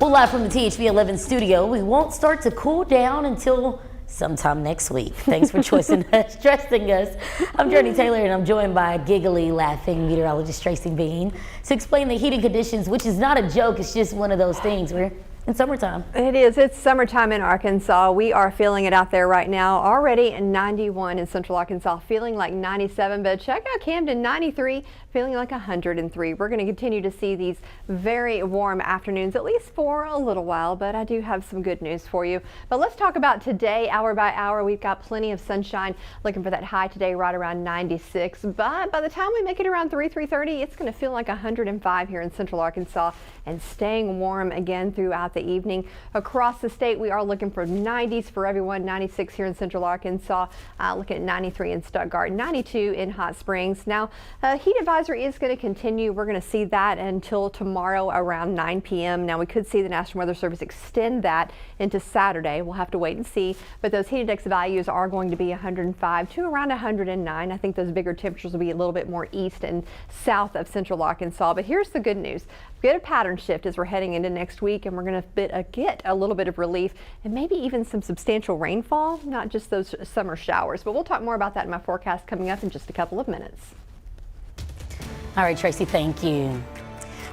Well, live from the THV 11 studio, we won't start to cool down until sometime next week. Thanks for trusting us. I'm Jurnee Taylor, and I'm joined by giggly, laughing meteorologist Tracy Bean to explain the heating conditions, which is not a joke. It's just one of those things. We're in summertime. It is. It's summertime in Arkansas. We are feeling it out there right now. Already 91 in central Arkansas, feeling like 97. But check out Camden, 93, feeling like 103. We're going to continue to see these very warm afternoons, at least for a little while. But I do have some good news for you. But let's talk about today, hour by hour. We've got plenty of sunshine. Looking for that high today, right around 96. But by the time we make it around 3:30, it's going to feel like 105 here in central Arkansas, and staying warm again throughout the evening. Across the state, we are looking for 90s for everyone. 96 here in central Arkansas. Looking at 93 in Stuttgart, 92 in Hot Springs. Now, heat advisory is going to continue. We're going to see that until tomorrow around 9 p.m. Now, we could see the National Weather Service extend that into Saturday. We'll have to wait and see. But those heat index values are going to be 105 to around 109. I think those bigger temperatures will be a little bit more east and south of central Arkansas. But here's the good news. Get a pattern shift as we're heading into next week, and we're going to get a little bit of relief and maybe even some substantial rainfall, not just those summer showers. But we'll talk more about that in my forecast coming up in just a couple of minutes. All right, Tracy, thank you.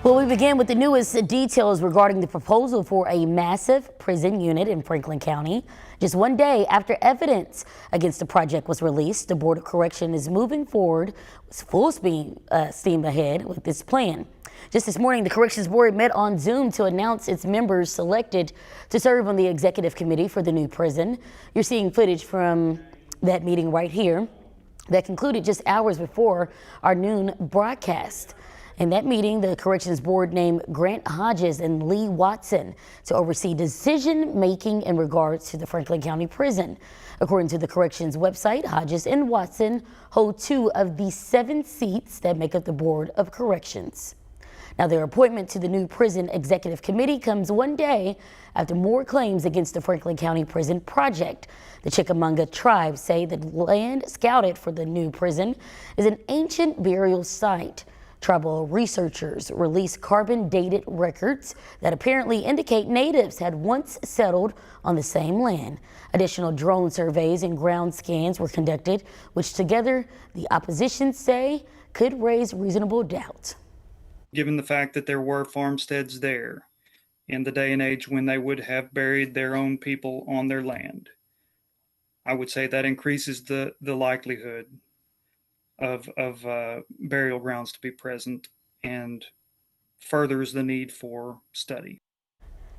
Well, we begin with the newest details regarding the proposal for a massive prison unit in Franklin County. Just one day after evidence against the project was released, the Board of Correction is moving forward with full steam ahead with this plan. Just this morning, the Corrections Board met on Zoom to announce its members selected to serve on the executive committee for the new prison. You're seeing footage from that meeting right here that concluded just hours before our noon broadcast. In that meeting, the Corrections Board named Grant Hodges and Lee Watson to oversee decision-making in regards to the Franklin County Prison. According to the Corrections website, Hodges and Watson hold 2 of the 7 seats that make up the Board of Corrections. Now, their appointment to the new prison executive committee comes one day after more claims against the Franklin County Prison project. The Chickamauga tribe say the land scouted for the new prison is an ancient burial site. Tribal researchers released carbon-dated records that apparently indicate natives had once settled on the same land. Additional drone surveys and ground scans were conducted, which together the opposition say could raise reasonable doubt. Given the fact that there were farmsteads there in the day and age when they would have buried their own people on their land, I would say that increases the likelihood of burial grounds to be present and furthers the need for study.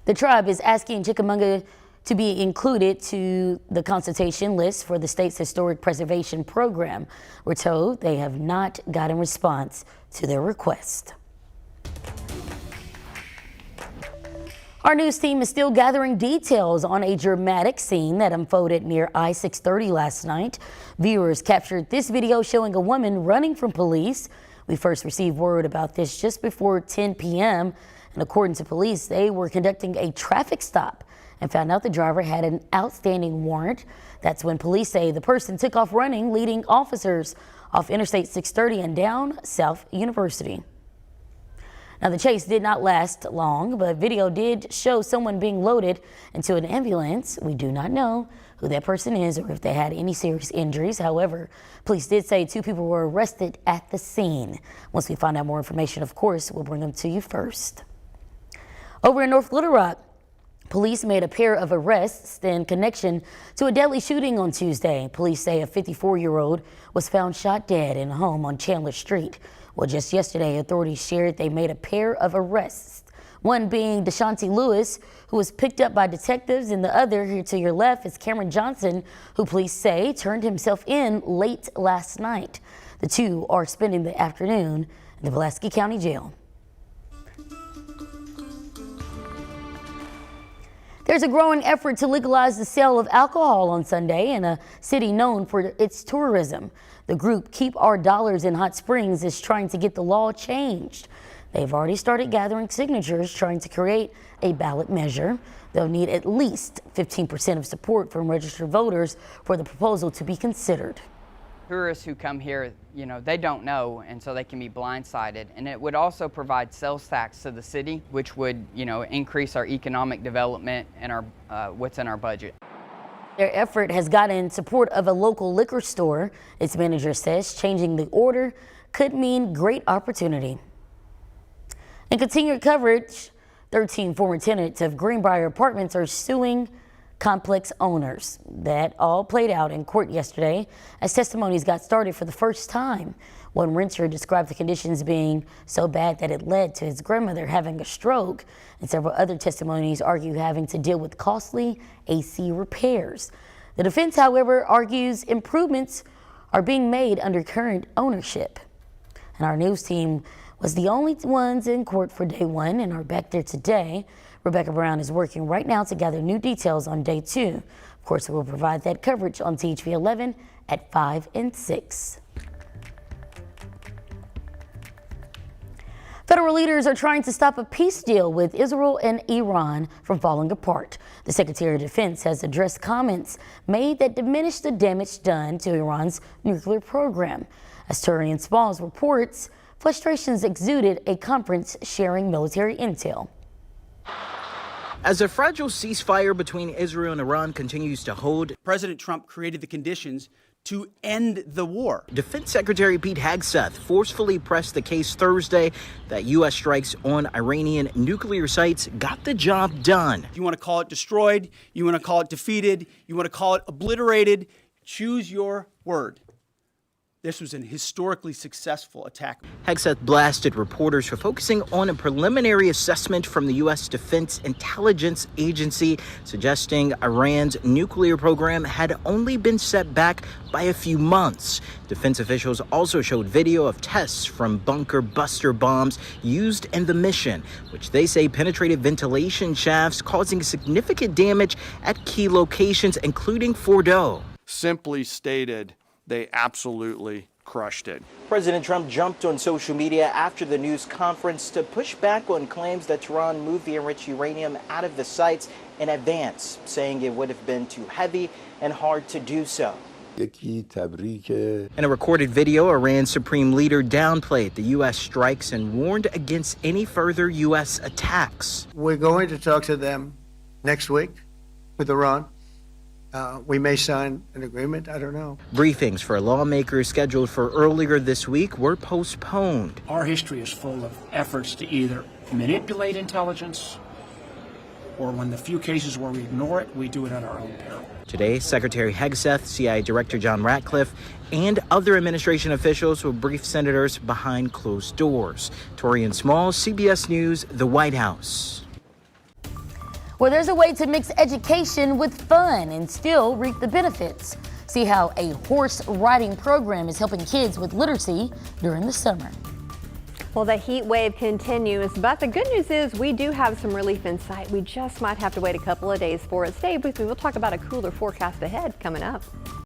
The tribe is asking Chickamauga to be included to the consultation list for the state's historic preservation program. We're told they have not gotten response to their request. Our news team is still gathering details on a dramatic scene that unfolded near I-630 last night. Viewers captured this video showing a woman running from police. We first received word about this just before 10 p.m. And according to police, they were conducting a traffic stop and found out the driver had an outstanding warrant. That's when police say the person took off running, leading officers off Interstate 630 and down South University. Now, the chase did not last long, but video did show someone being loaded into an ambulance. We do not know who that person is or if they had any serious injuries. However, police did say 2 people were arrested at the scene. Once we find out more information, of course, we'll bring them to you first. Over in North Little Rock, police made a pair of arrests in connection to a deadly shooting on Tuesday. Police say a 54-year-old was found shot dead in a home on Chandler Street. Well, just yesterday, authorities shared they made a pair of arrests, one being Deshaunte Lewis, who was picked up by detectives, and the other, here to your left, is Cameron Johnson, who police say turned himself in late last night. The 2 are spending the afternoon in the Pulaski County Jail. There's a growing effort to legalize the sale of alcohol on Sunday in a city known for its tourism. The group Keep Our Dollars in Hot Springs is trying to get the law changed. They've already started gathering signatures trying to create a ballot measure. They'll need at least 15% of support from registered voters for the proposal to be considered. Tourists who come here, they don't know, and so they can be blindsided. And it would also provide sales tax to the city, which would, increase our economic development and our what's in our budget. Their effort has gotten support of a local liquor store. Its manager says changing the order could mean great opportunity. In continued coverage, 13 former tenants of Greenbrier Apartments are suing complex owners. That all played out in court yesterday as testimonies got started for the first time. One renter described the conditions being so bad that it led to his grandmother having a stroke, and several other testimonies argue having to deal with costly AC repairs. The defense, however, argues improvements are being made under current ownership. And our news team was the only ones in court for day one and are back there today. Rebecca Brown is working right now to gather new details on day two. Of course, we'll provide that coverage on THV 11 at 5 and 6. Federal leaders are trying to stop a peace deal with Israel and Iran from falling apart. The Secretary of Defense has addressed comments made that diminish the damage done to Iran's nuclear program. As Turian Smalls reports, frustrations exuded a conference sharing military intel. As a fragile ceasefire between Israel and Iran continues to hold, President Trump created the conditions to end the war. Defense Secretary Pete Hegseth forcefully pressed the case Thursday that U.S. strikes on Iranian nuclear sites got the job done. You want to call it destroyed, you want to call it defeated, you want to call it obliterated, choose your word. This was an historically successful attack. Hegseth blasted reporters for focusing on a preliminary assessment from the U.S. Defense Intelligence Agency, suggesting Iran's nuclear program had only been set back by a few months. Defense officials also showed video of tests from bunker buster bombs used in the mission, which they say penetrated ventilation shafts, causing significant damage at key locations, including Fordow. Simply stated, they absolutely crushed it. President Trump jumped on social media after the news conference to push back on claims that Tehran moved the enriched uranium out of the sites in advance, saying it would have been too heavy and hard to do so. In a recorded video, Iran's supreme leader downplayed the U.S. strikes and warned against any further U.S. attacks. We're going to talk to them next week with Iran. We may sign an agreement, I don't know. Briefings for lawmakers scheduled for earlier this week were postponed. Our history is full of efforts to either manipulate intelligence, or when the few cases where we ignore it, we do it at our own peril. Today, Secretary Hegseth, CIA Director John Ratcliffe, and other administration officials will brief senators behind closed doors. Torian Small, CBS News, the White House. Well, there's a way to mix education with fun and still reap the benefits. See how a horse riding program is helping kids with literacy during the summer. Well, the heat wave continues, but the good news is we do have some relief in sight. We just might have to wait a couple of days for it. Stay with me. We'll talk about a cooler forecast ahead coming up.